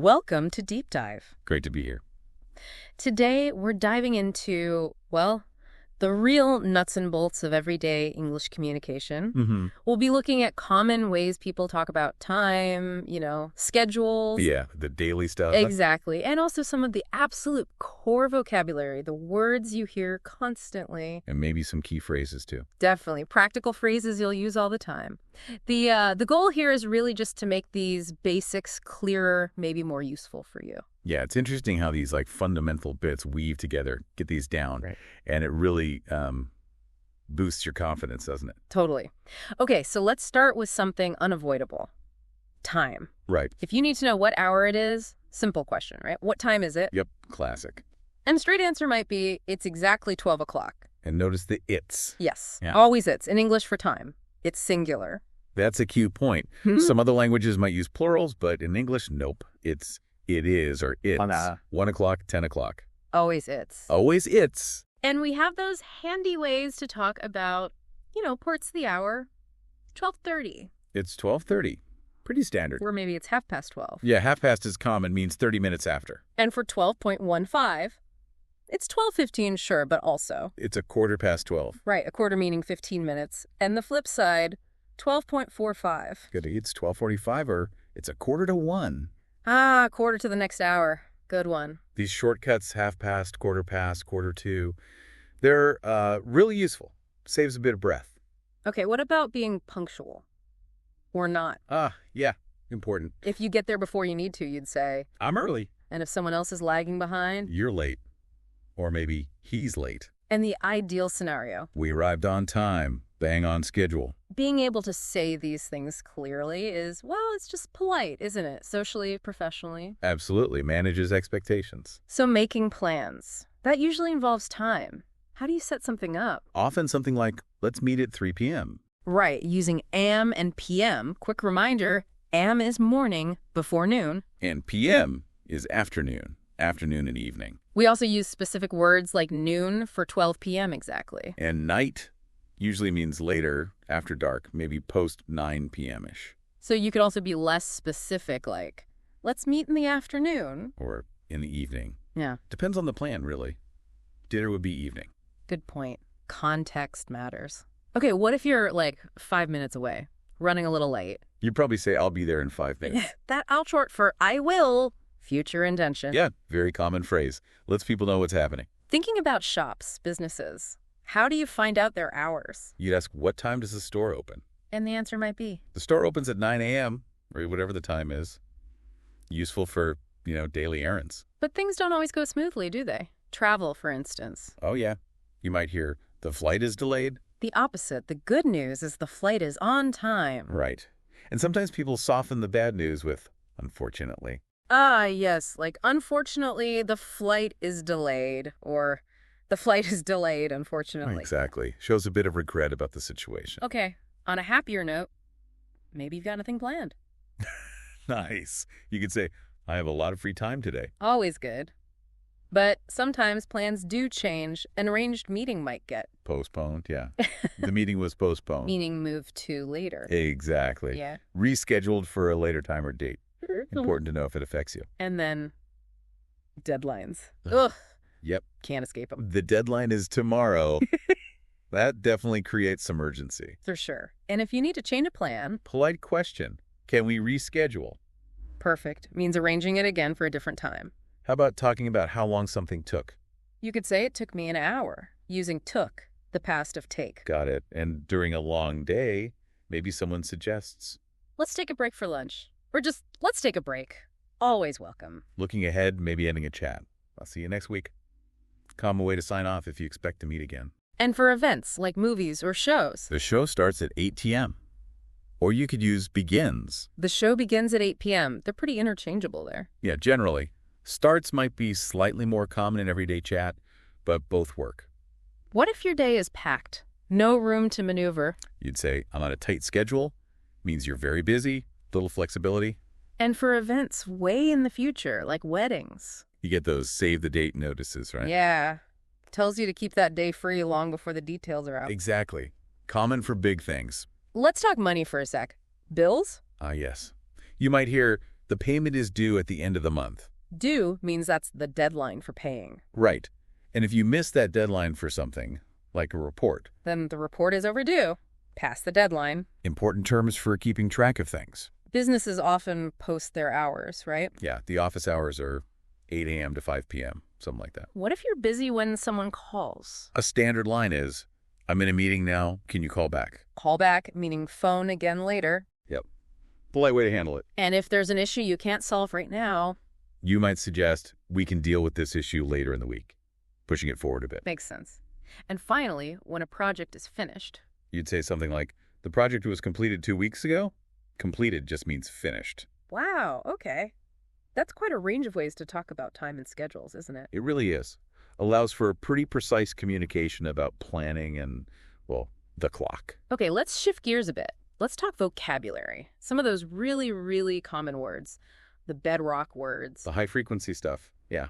Welcome to Deep Dive. Great to be here. Today, we're diving into, well, the real nuts and bolts of everyday English communication. We'll be looking at common ways people talk about time, schedules. Yeah, the daily stuff. Exactly. And also some of the absolute core vocabulary, the words you hear constantly. And maybe some key phrases, too. Definitely. Practical phrases you'll use all the time. The goal here is really just to make these basics clearer, maybe more useful for you. Yeah, it's interesting how these fundamental bits weave together, get these down, Right. And it really boosts your confidence, doesn't it? Totally. Okay, so let's start with something unavoidable. Time. Right. If you need to know what hour it is, simple question, right? What time is it? Yep, classic. And the straight answer might be, it's exactly 12 o'clock. And notice the it's. Yes, Yeah. always it's. In English for time, it's singular. That's a cue point. Some other languages might use plurals, but in English, nope. It is, or it's. 1 o'clock, 10 o'clock. Always it's. Always it's. And we have those handy ways to talk about, parts of the hour. 12:30. It's 12:30. Pretty standard. Or maybe it's 12:30. Yeah, half past is common, means 30 minutes after. And for 12.15, it's 12:15, sure, but also. It's a 12:15. Right, a quarter meaning 15 minutes. And the flip side, 12.45. Good. It's 12:45 or it's a 1:45. Ah, quarter to the next hour. Good one. These shortcuts, half past, quarter past, 1:45, they're really useful. Saves a bit of breath. Okay, what about being punctual? Or not? Yeah, important. If you get there before you need to, you'd say. I'm early. And if someone else is lagging behind? You're late. Or maybe he's late. And the ideal scenario? We arrived on time, bang on schedule. Being able to say these things clearly is, well, it's just polite, isn't it? Socially, professionally. Absolutely. Manages expectations. So making plans. That usually involves time. How do you set something up? Often something like, let's meet at 3 p.m. Right, using am and PM. Quick reminder, am is morning before noon. And p.m. is afternoon and evening. We also use specific words like noon for 12 p.m. exactly. And night usually means later, after dark, maybe post 9 p.m.-ish. So you could also be less specific, like, let's meet in the afternoon. Or in the evening. Yeah. Depends on the plan, really. Dinner would be evening. Good point. Context matters. Okay, what if you're, 5 minutes away, running a little late? You'd probably say, I'll be there in 5 minutes. That out short for I will, future intention. Yeah, very common phrase. Lets people know what's happening. Thinking about shops, businesses, how do you find out their hours? You'd ask, what time does the store open? And the answer might be? The store opens at 9 a.m., or whatever the time is. Useful for, daily errands. But things don't always go smoothly, do they? Travel, for instance. Oh, yeah. You might hear, the flight is delayed. The opposite. The good news is the flight is on time. Right. And sometimes people soften the bad news with, unfortunately. Ah, yes. Unfortunately, the flight is delayed. Or, the flight is delayed, unfortunately. Exactly. Shows a bit of regret about the situation. Okay. On a happier note, maybe you've got nothing planned. Nice. You could say, I have a lot of free time today. Always good. But sometimes plans do change. An arranged meeting might get. Postponed, yeah. The meeting was postponed. Meaning moved to later. Exactly. Yeah. Rescheduled for a later time or date. Important to know if it affects you. And then deadlines. Ugh. Yep. Can't escape them. The deadline is tomorrow. That definitely creates some urgency. For sure. And if you need to change a plan. Polite question. Can we reschedule? Perfect. Means arranging it again for a different time. How about talking about how long something took? You could say it took me an hour, using took, the past of take. Got it. And during a long day, maybe someone suggests, let's take a break for lunch. Or just, let's take a break. Always welcome. Looking ahead, maybe ending a chat. I'll see you next week. Common way to sign off if you expect to meet again. And for events like movies or shows. The show starts at 8 p.m. Or you could use begins. The show begins at 8 p.m. They're pretty interchangeable there. Yeah, generally. Starts might be slightly more common in everyday chat, but both work. What if your day is packed? No room to maneuver. You'd say, I'm on a tight schedule. Means you're very busy, little flexibility. And for events way in the future, like weddings. You get those save the date notices, right? Yeah. Tells you to keep that day free long before the details are out. Exactly. Common for big things. Let's talk money for a sec. Bills? Yes. You might hear, The payment is due at the end of the month. Due means that's the deadline for paying. Right. And if you miss that deadline for something, like a report, then the report is overdue. Past the deadline. Important terms for keeping track of things. Businesses often post their hours, right? Yeah, the office hours are 8 a.m. to 5 p.m., something like that. What if you're busy when someone calls? A standard line is, I'm in a meeting now, can you call back? Call back, meaning phone again later. Yep. Polite way to handle it. And if there's an issue you can't solve right now, you might suggest we can deal with this issue later in the week, pushing it forward a bit. Makes sense. And finally, when a project is finished, you'd say something like, the project was completed 2 weeks ago. Completed just means finished. Wow, okay. That's quite a range of ways to talk about time and schedules, isn't it? It really is. Allows for a pretty precise communication about planning and, well, the clock. Okay, let's shift gears a bit. Let's talk vocabulary. Some of those really, really common words. The bedrock words. The high-frequency stuff. Yeah.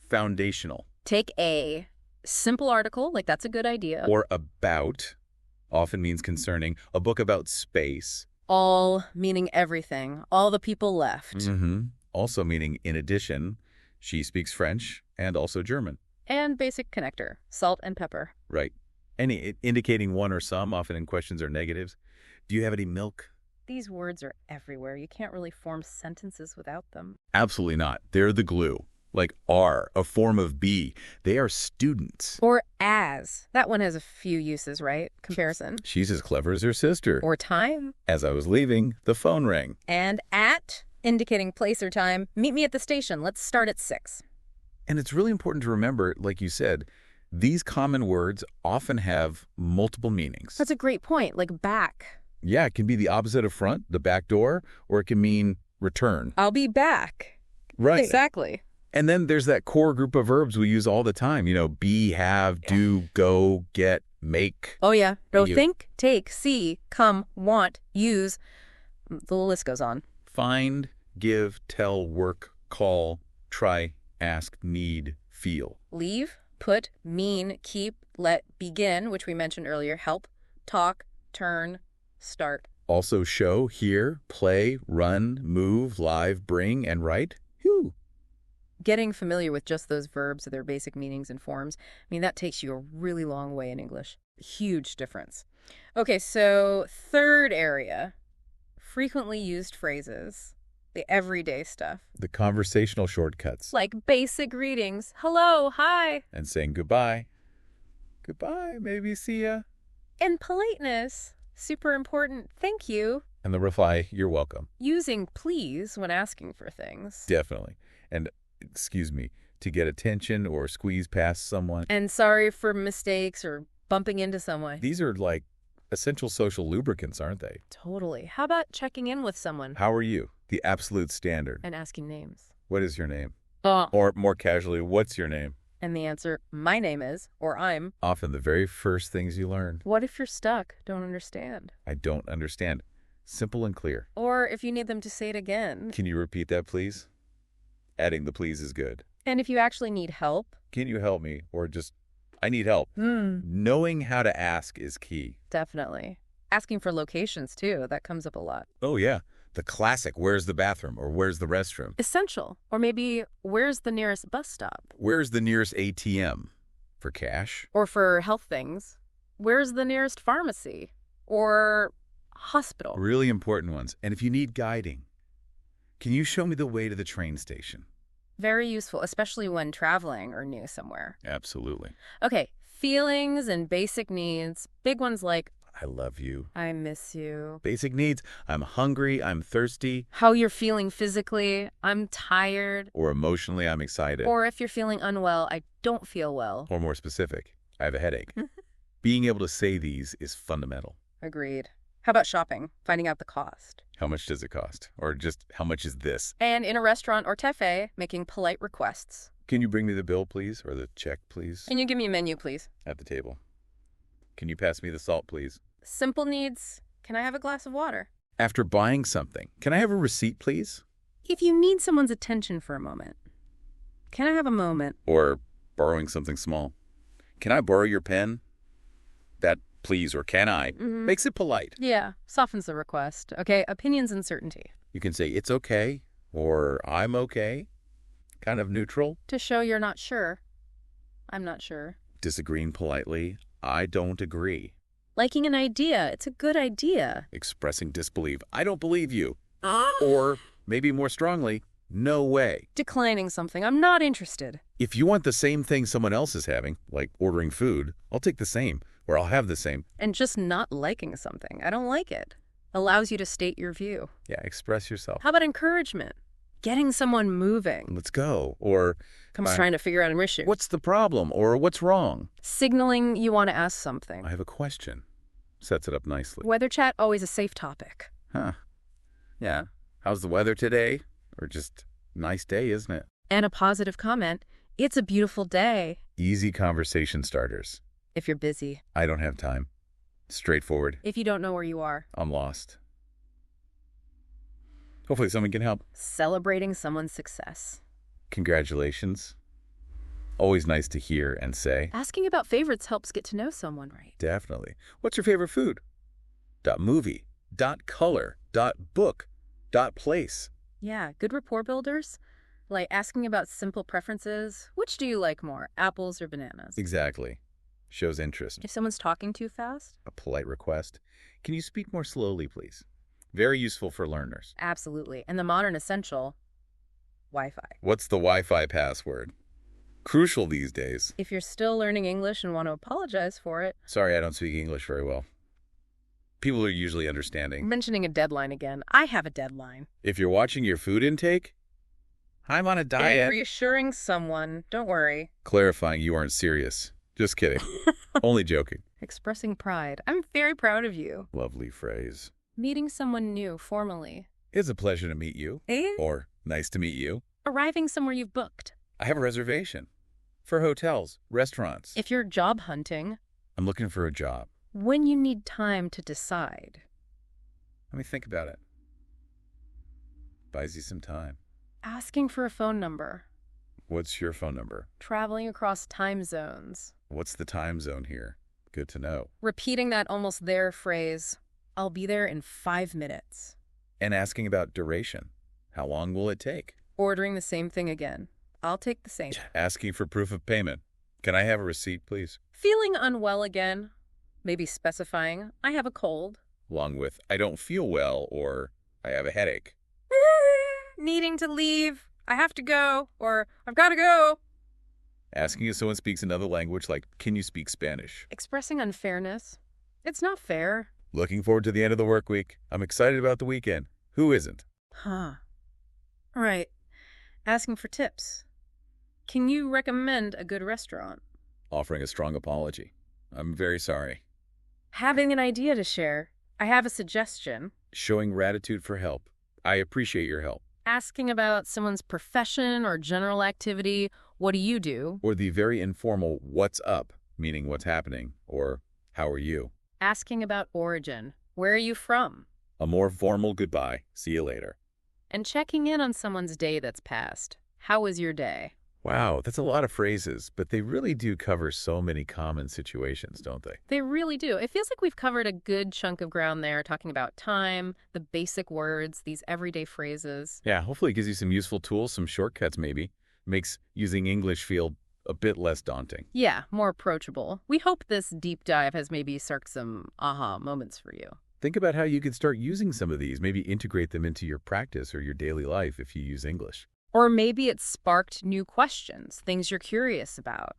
Foundational. Take a simple article, like that's a good idea. Or about, often means concerning. A book about space. All, meaning everything. All the people left. Mm-hmm. Also meaning, in addition, she speaks French and also German. And basic connector, salt and pepper. Right. Indicating one or some, often in questions or negatives. Do you have any milk? These words are everywhere. You can't really form sentences without them. Absolutely not. They're the glue. Like are, a form of be. They are students. Or as. That one has a few uses, right? Comparison. She's as clever as her sister. Or time. As I was leaving, the phone rang. And at, indicating place or time. Meet me at the station. Let's start at 6. And it's really important to remember, like you said, these common words often have multiple meanings. That's a great point, like back. Yeah, it can be the opposite of front, the back door, or it can mean return. I'll be back. Right. Exactly. And then there's that core group of verbs we use all the time. Be, have, do, go, get, make. Oh, yeah. No, think, take, see, come, want, use. The list goes on. Find, give, tell, work, call, try, ask, need, feel. Leave, put, mean, keep, let, begin, which we mentioned earlier, help, talk, turn, start. Also show, hear, play, run, move, live, bring, and write. Whew. Getting familiar with just those verbs or their basic meanings and forms, that takes you a really long way in English. Huge difference. Okay, so third area, frequently used phrases, the everyday stuff. The conversational shortcuts. Like basic greetings, hello, hi. And saying goodbye. Goodbye, maybe see ya. And politeness, super important, thank you. And the reply, you're welcome. Using please when asking for things. Definitely. And excuse me, to get attention or squeeze past someone. And sorry for mistakes or bumping into someone. These are like essential social lubricants, aren't they? Totally. How about checking in with someone? How are you? The absolute standard. And asking names. What is your name? Or more casually, what's your name? And the answer, my name is, or I'm. Often the very first things you learn. What if you're stuck? Don't understand. I don't understand. Simple and clear. Or if you need them to say it again. Can you repeat that, please? Adding the please is good. And if you actually need help. Can you help me? Or just, I need help. Knowing how to ask is key. Definitely. Asking for locations, too. That comes up a lot. Oh, yeah. The classic, where's the bathroom or where's the restroom? Essential. Or maybe, where's the nearest bus stop? Where's the nearest ATM? For cash? Or for health things. Where's the nearest pharmacy? Or hospital? Really important ones. And if you need guiding, can you show me the way to the train station? Very useful, especially when traveling or new somewhere. Absolutely. Okay, feelings and basic needs. Big ones like, I love you. I miss you. Basic needs. I'm hungry. I'm thirsty. How you're feeling physically. I'm tired. Or emotionally, I'm excited. Or if you're feeling unwell, I don't feel well. Or more specific, I have a headache. Being able to say these is fundamental. Agreed. How about shopping? Finding out the cost. How much does it cost? Or just how much is this? And in a restaurant or cafe, making polite requests. Can you bring me the bill, please? Or the check, please? Can you give me a menu, please? At the table. Can you pass me the salt, please? Simple needs. Can I have a glass of water? After buying something, can I have a receipt, please? If you need someone's attention for a moment. Can I have a moment? Or borrowing something small. Can I borrow your pen? That please or can I makes it polite. Yeah, softens the request. Okay, opinions and certainty. You can say, it's okay. Or I'm okay, kind of neutral. To show you're not sure. I'm not sure. Disagreeing politely, I don't agree. Liking an idea, it's a good idea. Expressing disbelief, I don't believe you. Or, maybe more strongly, no way. Declining something, I'm not interested. If you want the same thing someone else is having, like ordering food, I'll take the same, or I'll have the same. And just not liking something, I don't like it. Allows you to state your view. Yeah, express yourself. How about encouragement? Getting someone moving. Let's go. Or Comes trying to figure out an issue. what's the problem? Or what's wrong? Signaling you want to ask something. I have a question. Sets it up nicely. Weather chat, always a safe topic. Huh. Yeah. How's the weather today? Or just nice day, isn't it? And a positive comment. It's a beautiful day. Easy conversation starters. If you're busy. I don't have time. Straightforward. If you don't know where you are. I'm lost. Hopefully someone can help. Celebrating someone's success. Congratulations. Always nice to hear and say. Asking about favorites helps get to know someone right. Definitely. What's your favorite food? .movie. .color. .book. .place. Yeah, good rapport builders. Like asking about simple preferences. Which do you like more, apples or bananas? Exactly. Shows interest. If someone's talking too fast? A polite request. Can you speak more slowly, please? Very useful for learners. Absolutely. And the modern essential, Wi-Fi. What's the Wi-Fi password? Crucial these days. If you're still learning English and want to apologize for it. Sorry, I don't speak English very well. People are usually understanding. Mentioning a deadline again. I have a deadline. If you're watching your food intake, I'm on a diet. And reassuring someone, don't worry. Clarifying you aren't serious. Just kidding. Only joking. Expressing pride. I'm very proud of you. Lovely phrase. Meeting someone new formally. It's a pleasure to meet you. Eh? Or nice to meet you. Arriving somewhere you've booked. I have a reservation. For hotels, restaurants. If you're job hunting. I'm looking for a job. When you need time to decide. Let me think about it. Buys you some time. Asking for a phone number. What's your phone number? Traveling across time zones. What's the time zone here? Good to know. Repeating that almost there phrase, I'll be there in 5 minutes. And asking about duration. How long will it take? Ordering the same thing again. I'll take the same. Asking for proof of payment. Can I have a receipt, please? Feeling unwell again. Maybe specifying, I have a cold. Along with, I don't feel well, or I have a headache. Needing to leave. I have to go, or I've got to go. Asking if someone speaks another language, like, can you speak Spanish? Expressing unfairness. It's not fair. Looking forward to the end of the work week. I'm excited about the weekend. Who isn't? Huh. Right. Asking for tips. Can you recommend a good restaurant? Offering a strong apology. I'm very sorry. Having an idea to share. I have a suggestion. Showing gratitude for help. I appreciate your help. Asking about someone's profession or general activity. What do you do? Or the very informal what's up, meaning what's happening, or how are you? Asking about origin. Where are you from? A more formal goodbye. See you later. And checking in on someone's day that's passed. How was your day? Wow, that's a lot of phrases, but they really do cover so many common situations, don't they? They really do. It feels like we've covered a good chunk of ground there, talking about time, the basic words, these everyday phrases. Yeah, hopefully it gives you some useful tools, some shortcuts maybe. Makes using English feel a bit less daunting. Yeah, more approachable. We hope this deep dive has maybe sparked some aha moments for you. Think about how you could start using some of these, maybe integrate them into your practice or your daily life if you use English. Or maybe it sparked new questions, things you're curious about.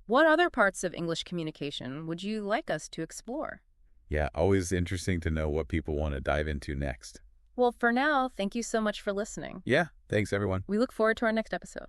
What other parts of English communication would you like us to explore? Yeah, always interesting to know what people want to dive into next. Well, for now, thank you so much for listening. Yeah, thanks everyone. We look forward to our next episode.